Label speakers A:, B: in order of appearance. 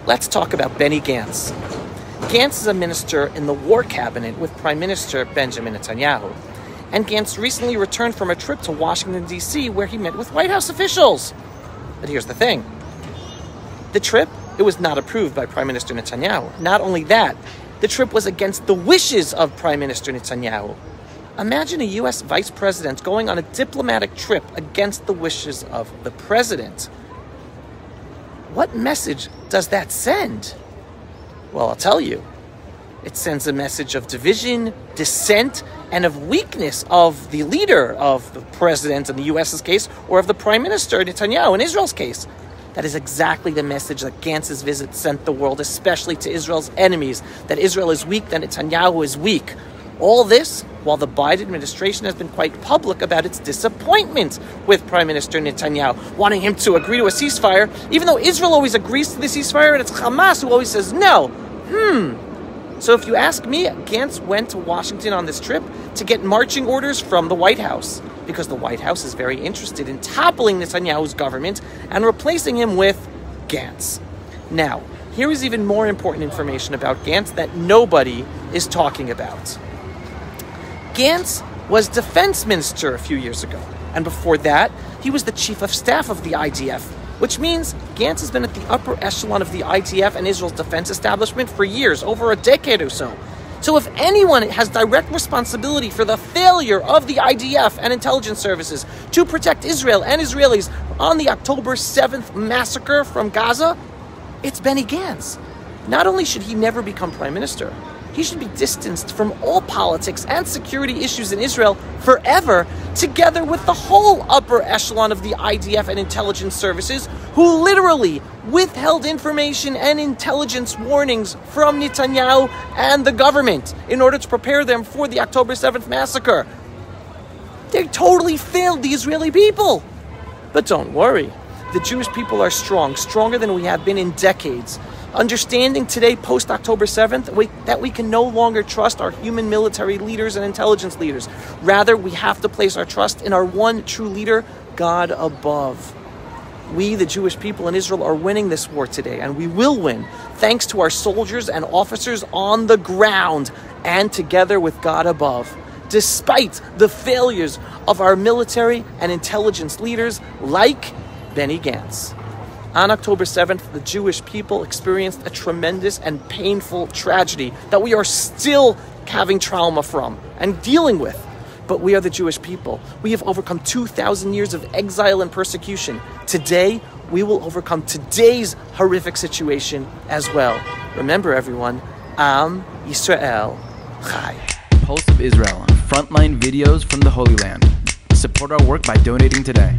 A: Let's talk about Benny Gantz. Gantz is a minister in the War Cabinet with Prime Minister Benjamin Netanyahu. And Gantz recently returned from a trip to Washington, D.C., where he met with White House officials. But here's the thing. The trip, it was not approved by Prime Minister Netanyahu. Not only that, the trip was against the wishes of Prime Minister Netanyahu. Imagine a U.S. vice president going on a diplomatic trip against the wishes of the president. What message does that send? Well, I'll tell you. It sends a message of division, dissent, and of weakness of the leader of the president in the U.S.'s case, or of the Prime Minister Netanyahu in Israel's case. That is exactly the message that Gantz's visit sent the world, especially to Israel's enemies, that Israel is weak, that Netanyahu is weak. All this while the Biden administration has been quite public about its disappointment with Prime Minister Netanyahu, wanting him to agree to a ceasefire, even though Israel always agrees to the ceasefire, and it's Hamas who always says no. So if you ask me, Gantz went to Washington on this trip to get marching orders from the White House, because the White House is very interested in toppling Netanyahu's government and replacing him with Gantz. Now, here is even more important information about Gantz that nobody is talking about. Gantz was defense minister a few years ago, and before that, he was the chief of staff of the IDF, which means Gantz has been at the upper echelon of the IDF and Israel's defense establishment for years, over a decade or so. So if anyone has direct responsibility for the failure of the IDF and intelligence services to protect Israel and Israelis on the October 7th massacre from Gaza, it's Benny Gantz. Not only should he never become prime minister, he should be distanced from all politics and security issues in Israel forever, together with the whole upper echelon of the IDF and intelligence services, who literally withheld information and intelligence warnings from Netanyahu and the government in order to prepare them for the October 7th massacre. They totally failed the Israeli people. But don't worry, the Jewish people are strong, stronger than we have been in decades. Understanding today, post-October 7th, that we can no longer trust our human military leaders and intelligence leaders. Rather, we have to place our trust in our one true leader, God above. We, the Jewish people in Israel, are winning this war today, and we will win, thanks to our soldiers and officers on the ground, and together with God above. Despite the failures of our military and intelligence leaders, like Benny Gantz. On October 7th, the Jewish people experienced a tremendous and painful tragedy that we are still having trauma from and dealing with. But we are the Jewish people. We have overcome 2,000 years of exile and persecution. Today, we will overcome today's horrific situation as well. Remember, everyone, Am Yisrael Chai.
B: Pulse of Israel, frontline videos from the Holy Land. Support our work by donating today.